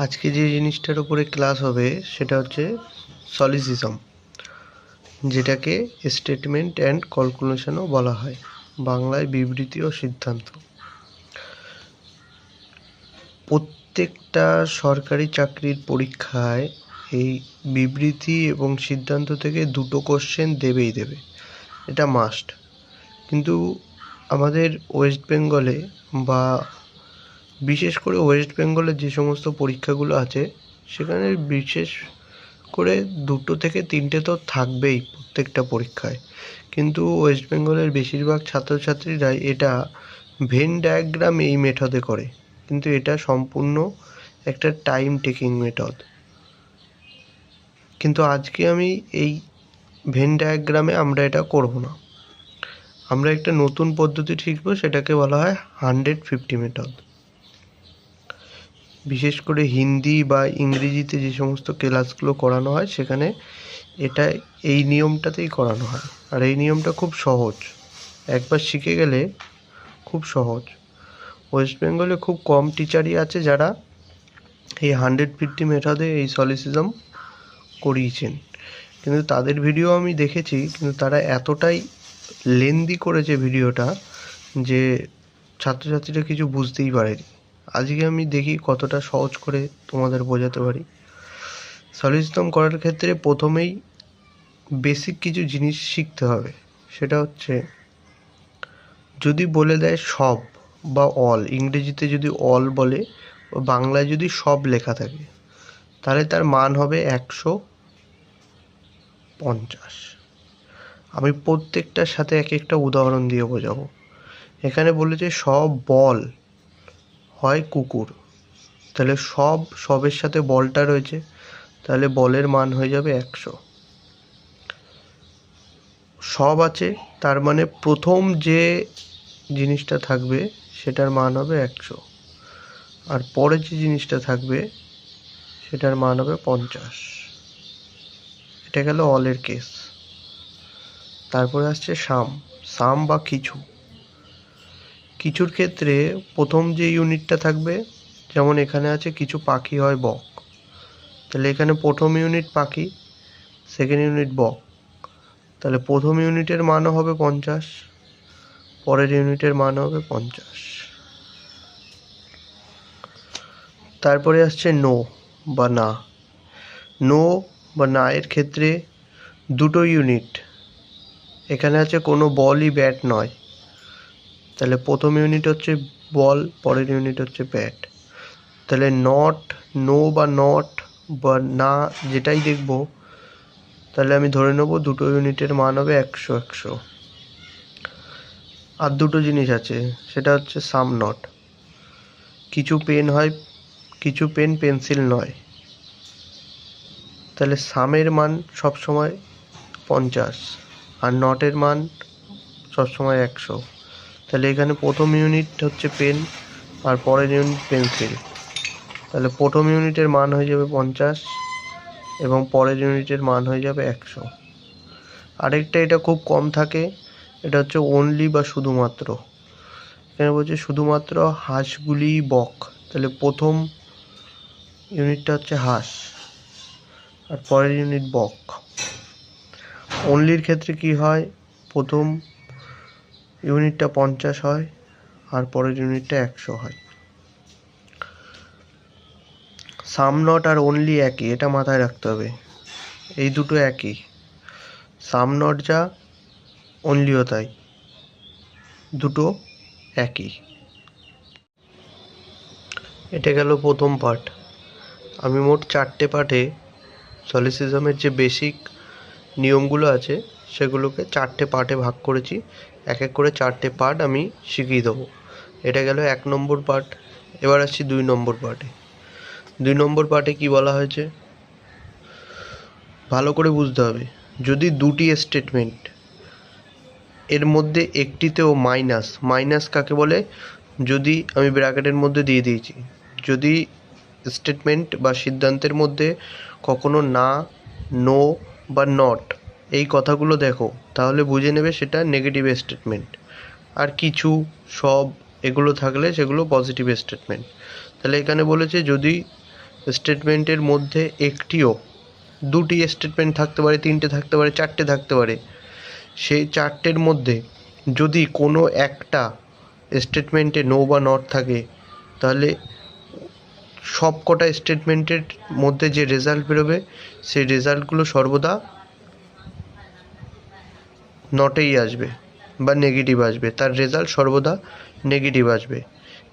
আজকে যে জিনিসটার উপরে ক্লাস হবে সেটা হচ্ছে সলিসিজম, যেটাকে স্টেটমেন্ট অ্যান্ড ক্যালকুলেশনও বলা হয়, বাংলায় বিবৃতি ও সিদ্ধান্ত। প্রত্যেকটা সরকারি চাকরির পরীক্ষায় এই বিবৃতি এবং সিদ্ধান্ত থেকে দুটো কোশ্চেন দেবেই দেবে, এটা মাস্ট। কিন্তু আমাদের ওয়েস্ট বেঙ্গলে বা বিশেষ করে ওয়েস্ট বেঙ্গলের যে সমস্ত পরীক্ষাগুলো আছে সেখানে বিশেষ করে দুটো থেকে তিনটে তো থাকবেই প্রত্যেকটা পরীক্ষায়। কিন্তু ওয়েস্ট বেঙ্গলের বেশিরভাগ ছাত্রছাত্রীরাই এটা ভেন ডায়াগ্রাম এই মেথডে করে, কিন্তু এটা সম্পূর্ণ একটা টাইম টেকিং মেথড। কিন্তু আজকে আমি এই ভেন ডায়াগ্রামে আমরা এটা করব না, আমরা একটা নতুন পদ্ধতি শিখবো, সেটাকে বলা হয় 150 মেথড। বিশেষ করে হিন্দি বা ইংরেজিতে যে সমস্ত ক্লাসগুলো করানো হয় সেখানে এটা এই নিয়মটাতেই করানো হয়। আর এই নিয়মটা খুব সহজ, একবার শিখে গেলে খুব সহজ। ওয়েস্ট বেঙ্গলে খুব কম টিচারই আছে যারা এই 150 মেথডে এই সলিসিজম করিয়েছেন, কিন্তু তাদের ভিডিও আমি দেখেছি, কিন্তু তারা এতটাই লেন্দি করেছে ভিডিওটা যে ছাত্রছাত্রীরা কিছু বুঝতেই পারেনি। আজকে আমি দেখি কতটা সহজ করে তোমাদের বোঝাতে পারি। সলিসিজম করার ক্ষেত্রে প্রথমেই বেসিক কিছু জিনিস শিখতে হবে। সেটা হচ্ছে, যদি বলে দেয় সব বা অল, ইংরেজিতে যদি অল বলে, বাংলায় যদি সব লেখা থাকে, তাহলে তার মান হবে 150। আমি প্রত্যেকটার সাথে এক একটা উদাহরণ দিয়ে বোঝাবো। এখানে বলেছে সব বল হয় কুকুর, তাহলে সবের সাথে বলটা রয়েছে, তাহলে বলের মান হয়ে যাবে 100। সব আছে, তার মানে প্রথম যে জিনিসটা থাকবে সেটার মান হবে 100, আর পরে যে জিনিসটা থাকবে সেটার মান হবে 50। এটা গেল অলের কেস। তারপরে আসছে সাম বা কিছুর ক্ষেত্রে প্রথম যে ইউনিটটা থাকবে, যেমন এখানে আছে কিছু পাখি হয় বক, তাহলে এখানে প্রথম ইউনিট পাখি, সেকেন্ড ইউনিট বক, তাহলে প্রথম ইউনিটের মানও হবে 50, পরের ইউনিটের মান হবে 50। তারপরে আসছে নো বা না এর ক্ষেত্রে দুটো ইউনিট, এখানে আছে কোনো বলই ব্যাট নয়, তাহলে প্রথম ইউনিট হচ্ছে বল, পরের ইউনিট হচ্ছে ব্যাট। তাহলে নো বা না যেটাই দেখব, তাহলে আমি ধরে নেব দুটো ইউনিটের মান হবে 100। আর দুটো জিনিস আছে, সেটা হচ্ছে সাম নট। কিছু পেন হয়, কিছু পেন পেন্সিল নয়, তাহলে সামের মান সবসময় 50 আর নটের মান সবসময় 100। তাহলে এখানে প্রথম ইউনিট হচ্ছে পেন আর পরের ইউনিট পেন্সিল, তাহলে প্রথম ইউনিটের মান হয়ে যাবে 50 এবং পরের ইউনিটের মান হয়ে যাবে 100। আরেকটা এটা খুব কম থাকে, এটা হচ্ছে অনলি বা শুধুমাত্র। এখানে বলছে শুধুমাত্র হাঁসগুলি বক, তাহলে প্রথম ইউনিটটা হচ্ছে হাঁস আর পরের ইউনিট বক। অনলির ক্ষেত্রে কি হয়, প্রথম ইউনিটটা 50 হয় আর পরের ইউনিটটা 100 হয়। সাম নট আর অনলি একই, এটা মাথায় রাখতে হবে, এই দুটো একই। সাম নট যা, অনলিও তাই, দুটো একই। এটা গেল প্রথম পার্ট। আমি মোট 4টে পার্টে সলিসিজমের যে বেসিক নিয়মগুলো আছে সেগুলোকে 4টে পার্টে ভাগ করেছি, এক এক করে 4টে পার্ট আমি শিখিয়ে দেবো। এটা গেল 1 নম্বর পার্ট। এবার আসছি 2 নম্বর পার্টে। 2 নম্বর পার্টে কি বলা হয়েছে ভালো করে বুঝতে হবে। যদি দুটি স্টেটমেন্ট, এর মধ্যে একটিতেও মাইনাস কাকে বলে, যদি আমি ব্র্যাকেটের মধ্যে দিয়ে দিয়েছি, যদি স্টেটমেন্ট বা সিদ্ধান্তের মধ্যে কখনো না, নো বা নট এই কথাগুলো দেখো, তাহলে বুঝে নেবে সেটা নেগেটিভ স্টেটমেন্ট। আর কিছু, সব এগুলো থাকলে সেগুলো পজিটিভ স্টেটমেন্ট। তাহলে এখানে বলেছে যদি স্টেটমেন্টের মধ্যে একটিও, দুটি স্টেটমেন্ট থাকতে পারে, তিনটে থাকতে পারে, চারটে থাকতে পারে, সেই চারটের মধ্যে যদি কোনো একটা স্টেটমেন্টে নো বা নট থাকে, তাহলে সব কটা স্টেটমেন্টের মধ্যে যে রেজাল্ট বেরোবে সেই রেজাল্টগুলো সর্বদা নটেই আসবে বা নেগেটিভ আসবে, তার রেজাল্ট সর্বদা নেগেটিভ আসবে।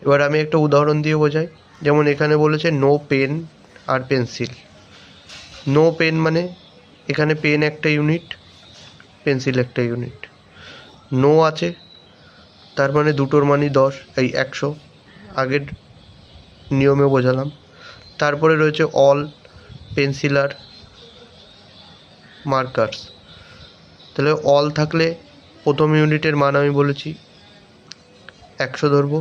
এবার আমি একটা উদাহরণ দিয়ে বোঝাই। যেমন এখানে বলেছে নো পেন আর পেন্সিল। নো পেন মানে এখানে পেন একটা ইউনিট, পেন্সিল একটা ইউনিট। নো আছে, তার মানে দুটোর মানই 10, এই 100, আগের নিয়মে বোঝালাম। তারপরে রয়েছে অল, পেন্সিল আর মার্কার্স। তাহলে অল থাকলে প্রথম ইউনিটের মান আমি বলেছি 100 ধরবো,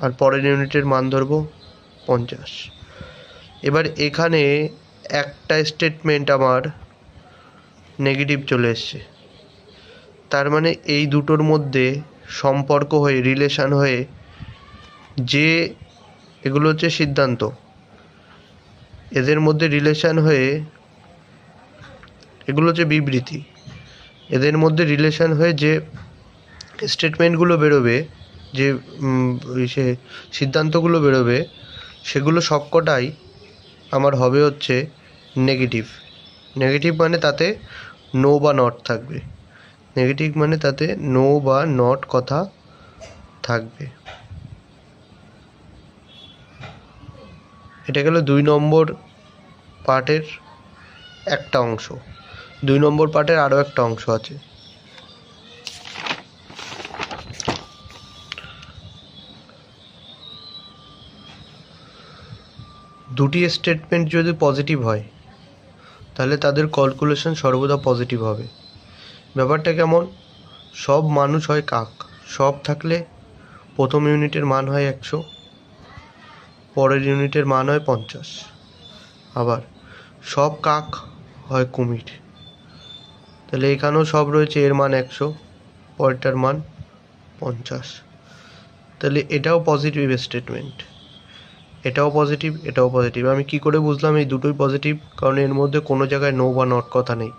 আর পরের ইউনিটের মান ধরবো 50। এবার এখানে একটা স্টেটমেন্ট আমার নেগেটিভ চলে এসছে, তার মানে এই দুটোর মধ্যে সম্পর্ক হয়ে, রিলেশান হয়ে, যে এগুলো হচ্ছে সিদ্ধান্ত, এদের মধ্যে রিলেশান হয়ে, এগুলো হচ্ছে বিবৃতি, এদের মধ্যে রিলেশান হয়ে যে স্টেটমেন্টগুলো বেরোবে, যে সে সিদ্ধান্তগুলো বেরোবে, সেগুলো সবকটাই আমার হবে হচ্ছে নেগেটিভ। নেগেটিভ মানে তাতে নো বা নট থাকবে, নেগেটিভ মানে তাতে নো বা নট কথা থাকবে। এটা গেল 2 নম্বর পার্টের একটা অংশ। 2 নম্বর পার্টের আরও একটা অংশ আছে। দুটি স্টেটমেন্ট যদি পজিটিভ হয় তাহলে তাদের ক্যালকুলেশন সর্বদা পজিটিভ হবে। ব্যাপারটা কেমন? সব মানুষ হয় কাক, সব থাকলে প্রথম ইউনিটের মান হয় 100, পরের ইউনিটের মান হয় 50। আবার সব কাক হয় কুমির, তাহলে এখানেও সব রয়েছে, এর মান 100, পরেরটার মান 50। তাহলে এটাও পজিটিভ স্টেটমেন্ট, এটাও পজিটিভ, এটাও পজিটিভ। আমি কি করে বুঝলাম এই দুটোই পজিটিভ? কারণ এর মধ্যে কোনো জায়গায় নো বা নট কথা নেই,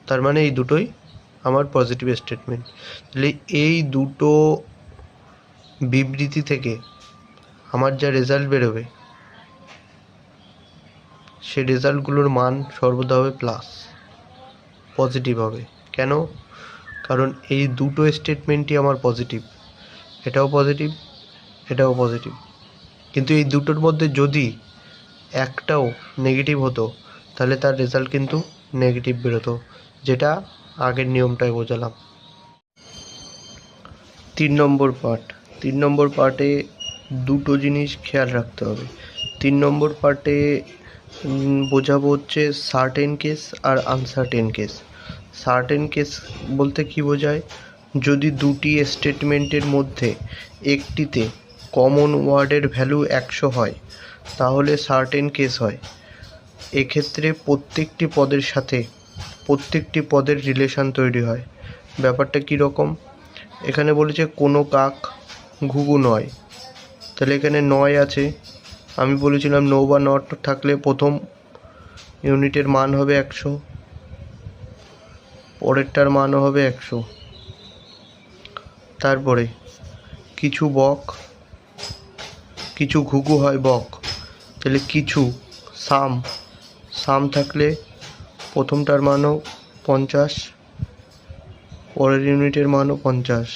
তার মানে এই দুটোই আমার পজিটিভ স্টেটমেন্ট। তাহলে এই দুটো বিবৃতি থেকে আমার যা রেজাল্ট বেরোবে, সে রেজাল্টগুলোর মান সর্বদা হবে প্লাস, পজিটিভ হবে। কেন? কারণ এই দুটো স্টেটমেন্টই আমার পজিটিভ, এটাও পজিটিভ, এটাও পজিটিভ। কিন্তু এই দুটোর মধ্যে যদি একটাও নেগেটিভ হতো তাহলে তার রেজাল্ট কিন্তু নেগেটিভ বেরোতো, যেটা আগের নিয়মটায় বোঝালাম। 3 নম্বর পার্ট। 3 নম্বর পার্টে দুটো জিনিস খেয়াল রাখতে হবে। 3 নম্বর পার্টে বোঝাবো হচ্ছে সার্টেন কেস আর আনসার্টেন কেস। সার্টেন কেস বলতে কি বোঝায়? যদি দুটি স্টেটমেন্টের মধ্যে একটিতে কমন ওয়ার্ডের ভ্যালু 100 হয় তাহলে সার্টেন কেস হয়। এক্ষেত্রে প্রত্যেকটি পদের সাথে প্রত্যেকটি পদের রিলেশান তৈরি হয়। ব্যাপারটা কীরকম? এখানে বলেছে কোনো কাক ঘুঘু নয়, তাহলে এখানে নয় আছে। আমি বলেছিলাম নো বা নট থাকলে প্রথম ইউনিটের মান হবে 100, পরেরটার মানও হবে 100। তারপরে কিছু বক, কিছু ঘুঘু হয় বক, তাহলে কিছু সাম থাকলে প্রথমটার মানও 50, পরের ইউনিটের মানও 50।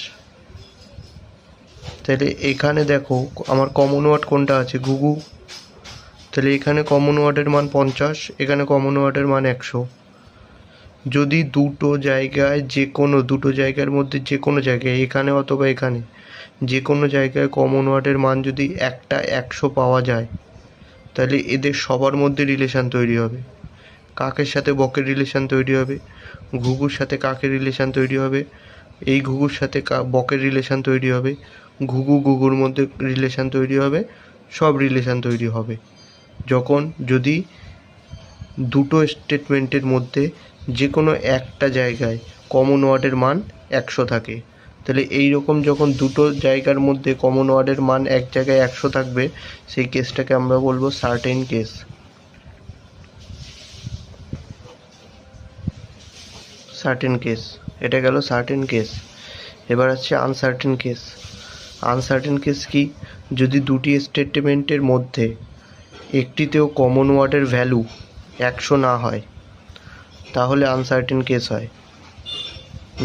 তাহলে এখানে দেখো আমার কমন ওয়ার্ড কোনটা আছে? ঘুঘু। তাহলে এখানে কমন ওয়ার্ডের মান 50, এখানে কমন ওয়ার্ডের মান 100। যদি দুটো জায়গায়, যে কোনো দুটো জায়গার মধ্যে যে কোনো জায়গায়, এখানে অথবা এখানে যে কোনো জায়গায় কমন ওয়ার্ডের মান যদি একটা 100 পাওয়া যায় তাহলে এদের সবার মধ্যে রিলেশান তৈরি হবে। কাকের সাথে বকের রিলেশান তৈরি হবে, ঘুঘুর সাথে কাকের রিলেশান তৈরি হবে, এই ঘুঘুর সাথে বকের রিলেশান তৈরি হবে, ঘুঘুর মধ্যে রিলেশান তৈরি হবে, সব রিলেশান তৈরি হবে যদি দুটো স্টেটমেন্টের মধ্যে যে কোনো একটা জায়গায় কমন ওয়ার্ডের মান 100 থাকে। তাহলে এই রকম যখন দুটো জায়গার মধ্যে কমন ওয়ার্ডের মান এক জায়গায় 100 থাকবে, সেই কেসটাকে আমরা বলবো সার্টেন কেস। সার্টেন কেস, এটা গেল সার্টেন কেস। এবার আছে আনসার্টেন কেস। আনসার্টেন কেস কি? যদি দুটি স্টেটমেন্টের মধ্যে একটিতেও কমন ওয়ার্ডের ভ্যালু 100 না হয়, তাহলে আনসার্টেন কেস হয়।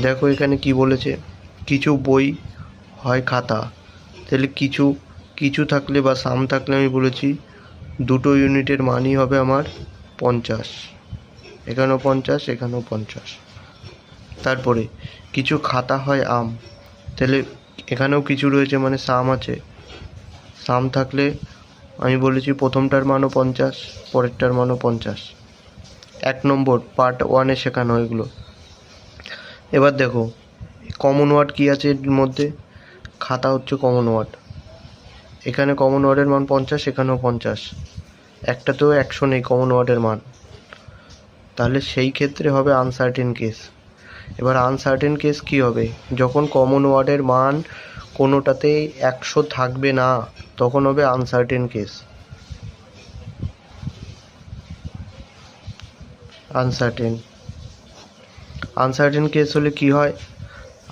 দেখো এখানে কি বলেছে, কিছু বই হয় খাতা, তাহলে কিছু কিছু থাকলে বা সাম থাকলে আমি বলেছি দুটো ইউনিটের মানই হবে আমার 50, এখানেও 50, এখানেও 50। তারপরে কিছু খাতা হয় আম, তাহলে এখানেও কিছু রয়েছে মানে সাম আছে, সাম থাকলে আমি বলেছি প্রথমটার মানও 50, পরেরটার মানও 50। 1 নম্বর পার্ট 1-এ শেখানো এগুলো। এবার দেখো কমন ওয়ার্ড কী আছে এর মধ্যে, খাতা হচ্ছে কমন ওয়ার্ড, এখানে কমন ওয়ার্ডের মান 50, এখানেও 50, একটাতেও 100 নেই কমন ওয়ার্ডের মান, তাহলে সেই ক্ষেত্রে হবে আনসার্টেন কেস। এবার আনসার্টেন কেস কি হবে, যখন কমন ওয়ার্ডের মান কোনোটাতেই 100 থাকবে না, তখন হবে আনসার্টেন কেস। আনসার্টেন কেস হলে কি হয়,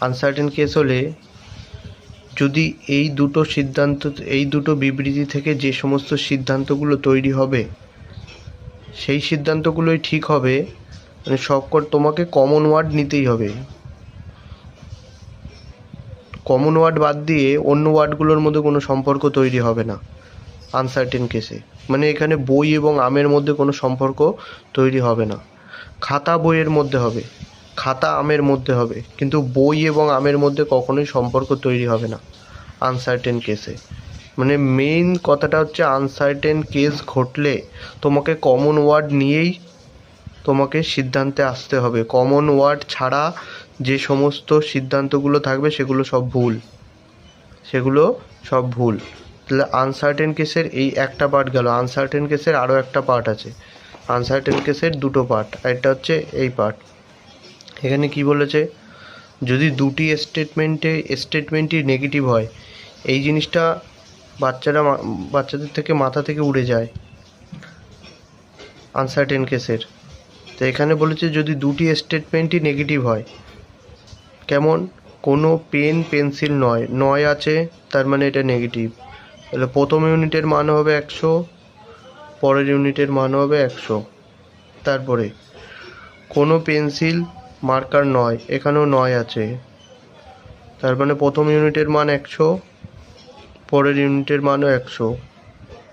আনসার্টেন কেস হলে যদি এই দুটো বিবৃতি থেকে যে সমস্ত সিদ্ধান্তগুলো তৈরি হবে সেই সিদ্ধান্তগুলোই ঠিক হবে, মানে তোমাকে কমন ওয়ার্ড নিতেই হবে, কমন ওয়ার্ড বাদ দিয়ে অন্য ওয়ার্ডগুলোর মধ্যে কোনো সম্পর্ক তৈরি হবে না আনসার্টেন কেসে। মানে এখানে বই এবং আমের মধ্যে কোনো সম্পর্ক তৈরি হবে না। খাতা বইয়ের মধ্যে হবে, খাতা আমের মধ্যে হবে, কিন্তু বই এবং আমের মধ্যে কখনোই সম্পর্ক তৈরি হবে না আনসার্টেন কেসে। মানে মেইন কথাটা হচ্ছে আনসার্টেন কেস ঘটলে তোমাকে কমন ওয়ার্ড নিয়েই তোমাকে সিদ্ধান্তে আসতে হবে, কমন ওয়ার্ড ছাড়া যে সমস্ত সিদ্ধান্তগুলো থাকবে সেগুলো সব ভুল। তাহলে আনসার্টেন কেসের এই একটা পার্ট গেল। আনসার্টেন কেসের আরও একটা পার্ট আছে, আনসার্টেন কেসের দুটো পার্ট, একটা হচ্ছে এই পার্ট। এখানে কি বলেছে, যদি দুটি স্টেটমেন্টই নেগেটিভ হয়, এই জিনিসটা বাচ্চাদের থেকে মাথা থেকে উড়ে যায় আনসার্টেন কেসের। তো এখানে বলেছে যদি দুটি স্টেটমেন্টই নেগেটিভ হয়, কেমন, কোনো পেন্সিল নয় আছে, তার মানে এটা নেগেটিভ, তাহলে প্রথম ইউনিটের মান হবে 100, পরের ইউনিটের মান হবে 100। তারপরে কোনো পেন্সিল মার্কার নয়, এখানেও 9 আছে, তার মানে প্রথম ইউনিটের মান 100, পরের ইউনিটের মানও 100।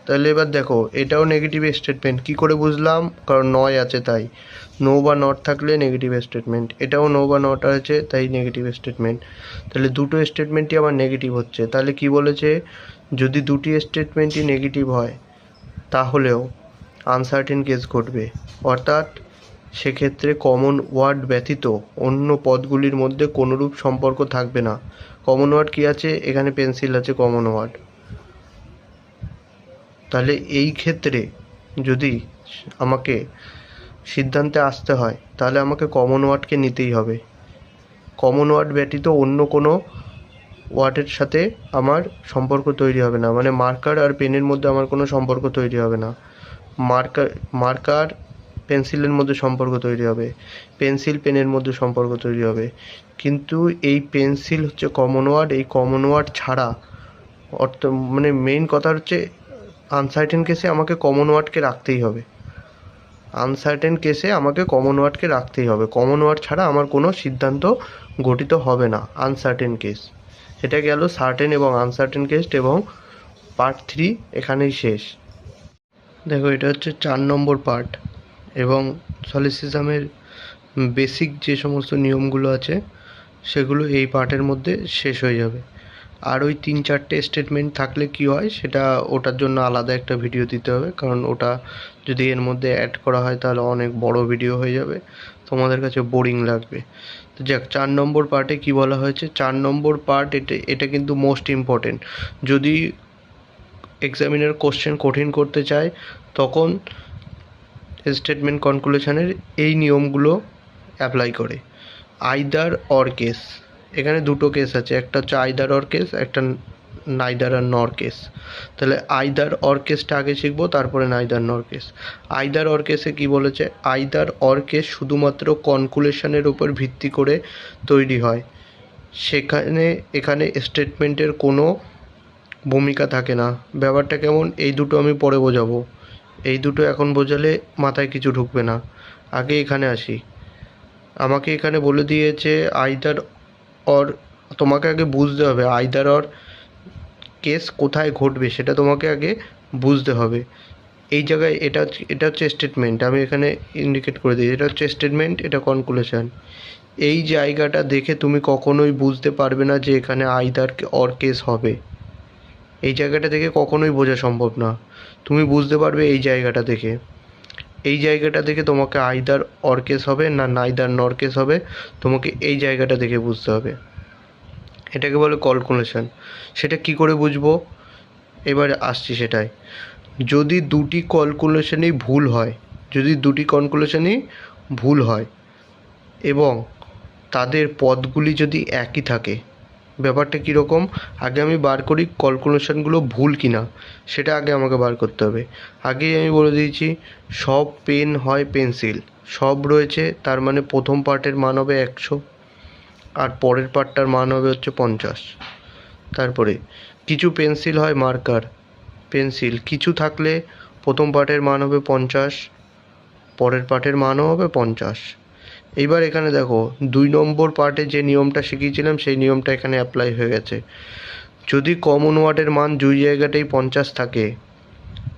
তাহলে এবার দেখো এটাও নেগেটিভ স্টেটমেন্ট, কি করে বুঝলাম, কারণ 9 আছে তাই, নো বা নট থাকলে নেগেটিভ স্টেটমেন্ট, এটাও নো বা নট আছে তাই নেগেটিভ স্টেটমেন্ট। তাহলে দুটো স্টেটমেন্টই আমার নেগেটিভ হচ্ছে। তাহলে কি বলেছে, যদি দুটি স্টেটমেন্টই নেগেটিভ হয় তাহলেও আনসার্টেন কেস ঘটবে, অর্থাৎ সেক্ষেত্রে কমন ওয়ার্ড ব্যতীত অন্য পদগুলির মধ্যে কোনোরূপ সম্পর্ক থাকবে না। কমন ওয়ার্ড কী আছে, এখানে পেন্সিল আছে কমন ওয়ার্ড। তাহলে এই ক্ষেত্রে যদি আমাকে সিদ্ধান্তে আসতে হয় তাহলে আমাকে কমন ওয়ার্ডকে নিতেই হবে, কমন ওয়ার্ড ব্যতীত অন্য কোনো ওয়ার্ডের সাথে আমার সম্পর্ক তৈরি হবে না। মানে মার্কার আর পেনের মধ্যে আমার কোনো সম্পর্ক তৈরি হবে না, মার্কার পেন্সিলের মধ্যে সম্পর্ক তৈরি হবে, পেন্সিল পেনের মধ্যে সম্পর্ক তৈরি হবে, কিন্তু এই পেন্সিল হচ্ছে কমন ওয়ার্ড, এই কমন ওয়ার্ড ছাড়া মানে মেইন কথা হচ্ছে আনসার্টেন কেসে আমাকে কমন ওয়ার্ডকে রাখতেই হবে, কমন ওয়ার্ড ছাড়া আমার কোনো সিদ্ধান্ত গঠিত হবে না আনসার্টেন কেস। এটা গেল সার্টেন এবং আনসার্টেন কেস, এবং পার্ট 3 এখানেই শেষ। দেখো এটা হচ্ছে 4 নম্বর পার্ট, এবং সলিসিজমের বেসিক যে সমস্ত নিয়মগুলো আছে সেগুলো এই পার্টের মধ্যে শেষ হয়ে যাবে। আর ওই 3-4টে স্টেটমেন্ট থাকলে কি হয় সেটা ওটার জন্য আলাদা একটা ভিডিও দিতে হবে, কারণ ওটা যদি এর মধ্যে অ্যাড করা হয় তাহলে অনেক বড় ভিডিও হয়ে যাবে, তোমাদের কাছে বোরিং লাগবে। তো যাক, 4 নম্বর পার্টে কি বলা হয়েছে, 4 নম্বর পার্ট এটা কিন্তু মোস্ট ইম্পর্টেন্ট। যদি এক্সামিনার কোশ্চেন কঠিন করতে চায় তখন স্টেটমেন্ট কনক্লুশনের এই নিয়মগুলো অ্যাপ্লাই করে, আইদার অর কেস, এখানে দুটো কেস আছে, একটা হচ্ছে আইদার অর কেস, একটা নাইদার আর নর কেস। তাহলে আইদার অর কেসটা আগে শিখবো, তারপরে নাইদার নর কেস। আইদার অর কেসে কি বলেছে, আইদার অর কেস শুধুমাত্র কনক্লুশনের উপর ভিত্তি করে তৈরি হয়, সেখানে এখানে স্টেটমেন্টের কোনো ভূমিকা থাকে না। ব্যাপারটা কেমন, এই দুটো আমি পরে বোঝাবো, এই দুটো এখন বোঝালে মাথায় কিছু ঢুকবে না। আগে এখানে আসি। আমাকে এখানে বলে দিয়েছে আইদার অর, তোমাকে আগে বুঝতে হবে আইদার অর কেস কোথায় ঘটবে সেটা তোমাকে আগে বুঝতে হবে। এই জায়গায় এটা হচ্ছে স্টেটমেন্ট, আমি এখানে ইন্ডিকেট করে দিই, এটা হচ্ছে স্টেটমেন্ট, এটা কনক্লুশন। এই জায়গাটা দেখে তুমি কখনোই বুঝতে পারবে না যে এখানে আইদার অর কেস হবে। এই জায়গাটা দেখে কখনোই বোঝা সম্ভব না। তুমি বুঝতে পারবে এই জায়গাটা দেখে, এই জায়গাটা দেখে তোমাকে আইদার অর কেস হবে না নাইদার নর কেস হবে, তোমাকে এই জায়গাটা দেখে বুঝতে হবে। এটাকে বলে কনক্লুশন। সেটা কি করে বুঝবো, এবার আসছি সেটাই। যদি দুটি ক্যালকুলেশনই ভুল হয়, যদি দুটি কনক্লুশনই ভুল হয় এবং তাদের পদগুলি যদি একই থাকে, ব্যাপারটা কীরকম, আগে আমি বার করি ক্যালকুলেশনগুলো ভুল কি না, সেটা আগে আমাকে বার করতে হবে। আগেই আমি বলে দিয়েছি সব পেন হয় পেন্সিল, সব রয়েছে, তার মানে প্রথম পার্টের মান হবে 100 আর পরের পার্টটার মান হবে হচ্ছে 50। তারপরে কিছু পেন্সিল হয় মার্কার পেন্সিল, কিছু থাকলে প্রথম পার্টের মান হবে 50, পরের পার্টের মানও হবে 50। এইবার এখানে দেখো 2 নম্বর পার্টে যে নিয়মটা শিখিয়েছিলাম সেই নিয়মটা এখানে অ্যাপ্লাই হয়ে গেছে। যদি কমন ওয়ার্ডের মান দুই জায়গাতেই 50 থাকে,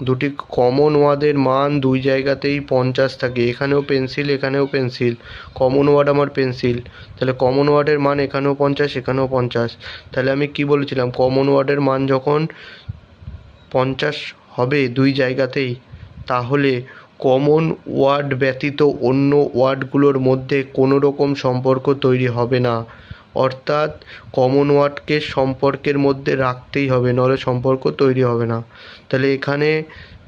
দুটি কমন ওয়ার্ডের মান দুই জায়গাতেই 50 থাকে, এখানেও পেন্সিল এখানেও পেন্সিল, কমন ওয়ার্ড আমার পেন্সিল, তাহলে কমন ওয়ার্ডের মান এখানেও 50 এখানেও 50। তাহলে আমি কি বলেছিলাম, কমন ওয়ার্ডের মান যখন 50 হবে দুই জায়গাতেই, তাহলে কমন ওয়ার্ড ব্যতীত অন্য ওয়ার্ডগুলোর মধ্যে কোনো রকম সম্পর্ক তৈরি হবে না, অর্থাৎ কমন ওয়ার্ডকে সম্পর্কের মধ্যে রাখতেই হবে, নাহলে সম্পর্ক তৈরি হবে না। তাহলে এখানে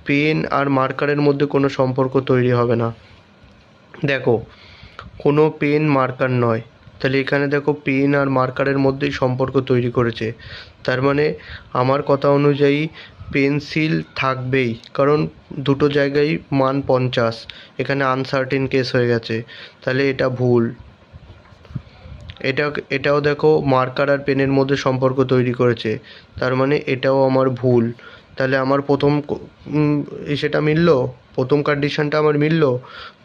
পেন আর মার্কারের মধ্যে কোনো সম্পর্ক তৈরি হবে না। দেখো কোনো পেন মার্কার নয়, তাহলে এখানে দেখো পেন আর মার্কারের মধ্যেই সম্পর্ক তৈরি করেছে, তার মানে আমার কথা অনুযায়ী পেন্সিল থাকবেই, কারণ দুটো জায়গায় মান 50, এখানে আনসার্টেন কেস হয়ে গেছে, তাহলে এটা ভুল। এটাও দেখো মার্কার আর পেনের মধ্যে সম্পর্ক তৈরি করেছে, তার মানে এটাও আমার ভুল। তাহলে আমার প্রথম সেটা মিললো, প্রথম কন্ডিশনটা আমার মিললো।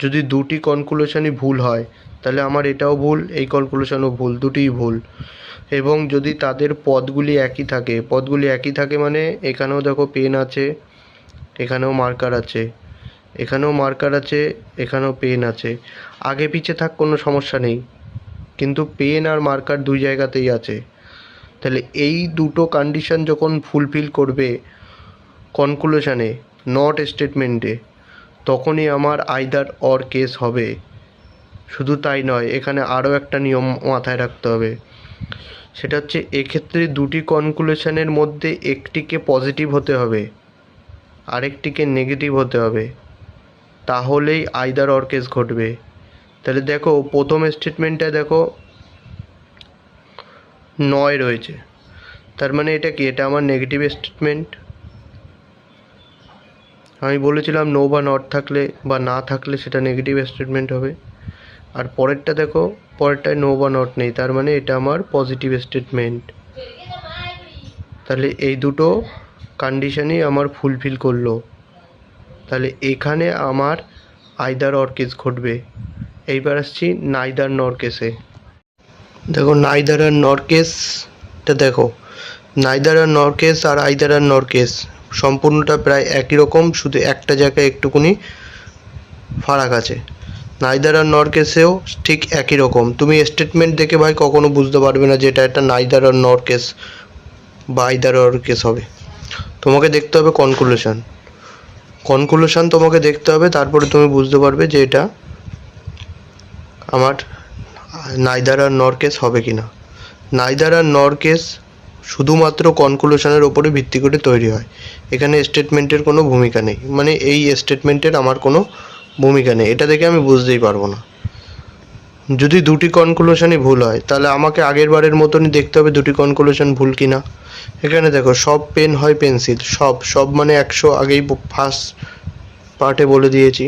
যদি দুটি কনক্লুশনই ভুল হয় তাহলে আমার এটাও ভুল, এই কনক্লুশনও ভুল, দুটিই ভুল। এবং যদি তাদের পদগুলি একই থাকে, পদগুলি একই থাকে মানে এখানেও দেখো পেন আছে, এখানেও মার্কার আছে, এখানেও মার্কার আছে, এখানেও পেন আছে, আগে পিছে থাক কোনো সমস্যা নেই, কিন্তু পেন আর মার্কার দুই জায়গাতেই আছে। তাহলে এই দুটো কন্ডিশন যখন ফুলফিল করবে কনক্লুশনে, নট স্টেটমেন্টে, তখনই আমার আইদার অর কেস হবে। শুধু তাই নয়, এখানে আরও একটা নিয়ম মাথায় রাখতে হবে, সেটা হচ্ছে এক্ষেত্রে দুটি কনক্লুশনের মধ্যে একটিকে পজিটিভ হতে হবে আরেকটিকে নেগেটিভ হতে হবে, তাহলেই আইদার অর কেস ঘটবে। তাহলে দেখো প্রথম স্টেটমেন্টটা দেখো 9 রয়েছে, তার মানে এটা কি, এটা আমার নেগেটিভ স্টেটমেন্ট। আমি বলেছিলাম নো বা নট থাকলে বা না থাকলে সেটা নেগেটিভ স্টেটমেন্ট হবে। আর পরেরটা দেখো, পরেরটায় নো বা নট নেই, তার মানে এটা আমার পজিটিভ স্টেটমেন্ট। তাহলে এই দুটো কন্ডিশনই আমার ফুলফিল করলো, তাহলে এখানে আমার আইদার অর কেস ঘটবে। এইবার আসছি নাইদার নর কেসে। দেখো নাইদার আর নর কেসটা দেখো, নাইদার আর নর কেস আর আইদার আর নর কেস সম্পূর্ণটা প্রায় একই রকম, শুধু একটা জায়গায় একটুকুনি ফারাক আছে। নাইদার আর নর কেসেও ঠিক একই রকম, তুমি স্টেটমেন্ট দেখে ভাই কখনো বুঝতে পারবে না যে এটা একটা নাইদার আর নর কেস বা আইদার অর কেস হবে। তোমাকে দেখতে হবে কনক্লুশন তোমাকে দেখতে হবে, তারপরে তুমি বুঝতে পারবে যে এটা আমার নাইদার আর নর কেস হবে কি না। নাইদার আর নর কেস শুধুমাত্র কনক্লুশনের ওপরে ভিত্তি করে তৈরি হয়, এখানে স্টেটমেন্টের কোনো ভূমিকা নেই, মানে এই স্টেটমেন্টের আমার কোনো ভূমিকা নেই, এটা দেখে আমি বুঝতেই পারবো না। যদি দুটি কনক্লুশনই ভুল হয় তাহলে আমাকে আগের বারের মতনই দেখতে হবে দুটি কনক্লুশন ভুল কিনা। এখানে দেখো সব পেন হয় পেন্সিল, সব সব মানে 100 আগেই ফার্স্ট পার্টে বলে দিয়েছি।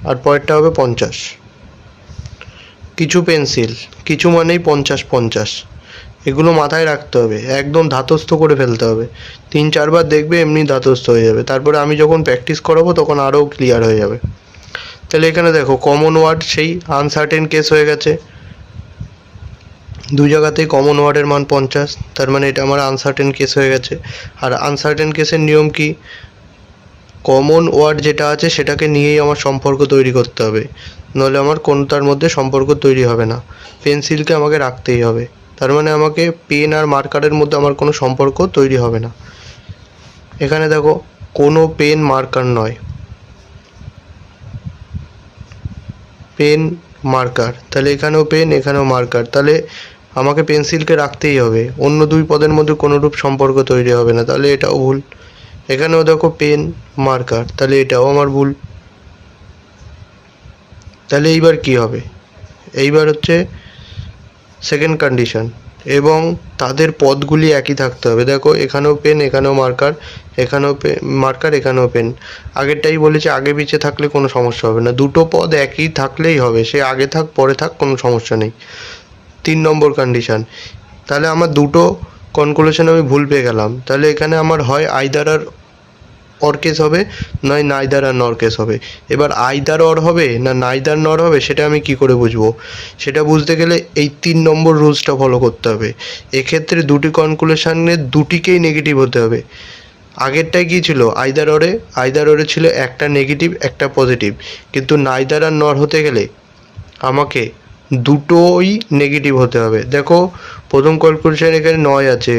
আর পরেরটা হবে 50। কিছু পেন্সিল, কিছু মানেই 50-50, এগুলো মাথায় রাখতে হবে, একদম ধাতস্থ করে ফেলতে হবে। 3-4 বার দেখবে এমনি ধাতস্থ হয়ে যাবে, তারপরে আমি যখন প্র্যাকটিস করাবো তখন আরও ক্লিয়ার হয়ে যাবে। তাহলে এখানে দেখো কমন ওয়ার্ড সেই আনসার্টেন কেস হয়ে গেছে, দু জায়গাতেই কমন ওয়ার্ডের মান 50, তার মানে এটা আমার আনসার্টেন কেস হয়ে গেছে। আর আনসার্টেন কেসের নিয়ম কি, কমন ওয়ার্ড যেটা আছে সেটাকে নিয়েই আমার সম্পর্ক তৈরি করতে হবে, নইলে আমার কোনটার মধ্যে সম্পর্ক তৈরি হবে না। পেন্সিলকে আমাকে রাখতেই হবে, তার মানে আমাকে পেন আর মার্কারের মধ্যে আমার কোনো সম্পর্ক তৈরি হবে না। এখানে দেখো কোনো পেন মার্কার নয়, পেন মার্কার, তাহলে এখানেও পেন এখানেও মার্কার, তাহলে আমাকে পেন্সিলকে রাখতেই হবে, অন্য দুই পদের মধ্যে কোনোরূপ সম্পর্ক তৈরি হবে না, তাহলে এটাও ভুল। এখানেও দেখো পেন মার্কার, তাহলে এটাও আমার ভুল। তাহলে এইবার কি হবে, এইবার হচ্ছে সেকেন্ড কন্ডিশন, এবং তাদের পদগুলি একই থাকতে হবে। দেখো এখানেও পেন এখানেও মার্কার, এখানেও মার্কার এখানেও পেন। আগেরটাই বলেছি আগে পিছিয়ে থাকলে কোনো সমস্যা হবে না, দুটো পদ একই থাকলেই হবে, সে আগে থাক পরে থাক কোনো সমস্যা নেই। 3 নম্বর কন্ডিশন, তাহলে আমার দুটো কনক্লুশন আমি ভুল পেয়ে গেলাম, তাহলে এখানে আমার হয় আইদার আর অর কেস হবে, নয় নাইদার আর নর কেস হবে। এবার আইদার অর হবে না নাইদার নর হবে সেটা আমি কি করে বুঝবো, সেটা বুঝতে গেলে এই 3 নম্বর রুলসটা ফলো করতে হবে। এক্ষেত্রে দুটি কনক্লুশনের দুটিকেই নেগেটিভ হতে হবে। আগেরটাই কী ছিল, আইদার অরে ছিল একটা নেগেটিভ একটা পজিটিভ, কিন্তু নাইদার আর নর হতে গেলে আমাকে দুটোই নেগেটিভ হতে হবে। দেখো প্রথম কনক্লুশন এখানে 9 আছে,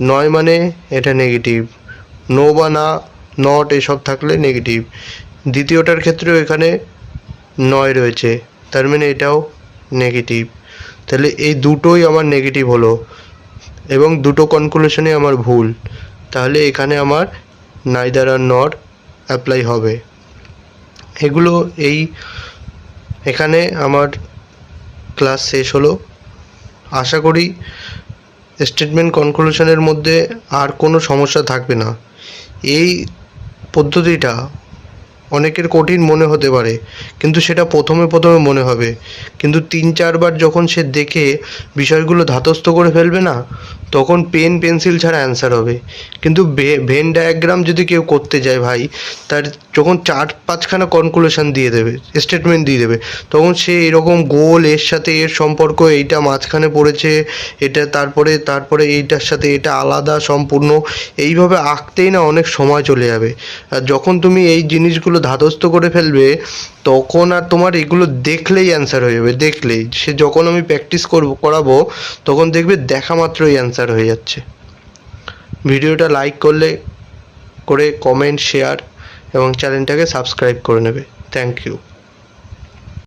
9 মানে এটা নেগেটিভ, নো বা না নট এসব থাকলে নেগেটিভ। দ্বিতীয়টার ক্ষেত্রেও এখানে 9 রয়েছে, তার মানে এটাও নেগেটিভ, তাহলে এই দুটোই আমার নেগেটিভ হলো এবং দুটো কনক্লুশনে আমার ভুল, তাহলে এখানে আমার নাইদার আর নট অ্যাপ্লাই হবে। এগুলো এখানে আমার ক্লাস শেষ হলো। আশা করি স্টেটমেন্ট কনক্লুশনের মধ্যে আর কোনো সমস্যা থাকবে না। এই পদ্ধতিটা অনেকের কঠিন মনে হতে পারে, কিন্তু সেটা প্রথমে মনে হবে, কিন্তু 3-4 বার যখন সে দেখে বিষয়গুলো ধাতস্থ করে ফেলবে না, তখন পেন পেন্সিল ছাড়া অ্যান্সার হবে। কিন্তু ভেন ডায়াগ্রাম যদি কেউ করতে যায় ভাই, তার যখন 4-5খানা কনক্লুশন দিয়ে দেবে, স্টেটমেন্ট দিয়ে দেবে, তখন সে এরকম গোল, এর সাথে এর সম্পর্ক, এইটা মাঝখানে পড়েছে, এটা তারপরে এইটার সাথে এটা আলাদা সম্পূর্ণ, এইভাবে আঁকতেই না অনেক সময় চলে যাবে। আর যখন তুমি এই জিনিসগুলো ধাতস্থ করে ফেলবে, তখন আর তোমার এগুলো দেখলেই অ্যান্সার হয়ে যাবে, দেখলেই সে যখন আমি প্র্যাকটিস করাবো তখন দেখবে দেখা মাত্রই অ্যান্সার হয়ে যাচ্ছে। ভিডিওটা লাইক করে কমেন্ট শেয়ার এবং চ্যানেলটাকে সাবস্ক্রাইব করে নেবে। Thank you.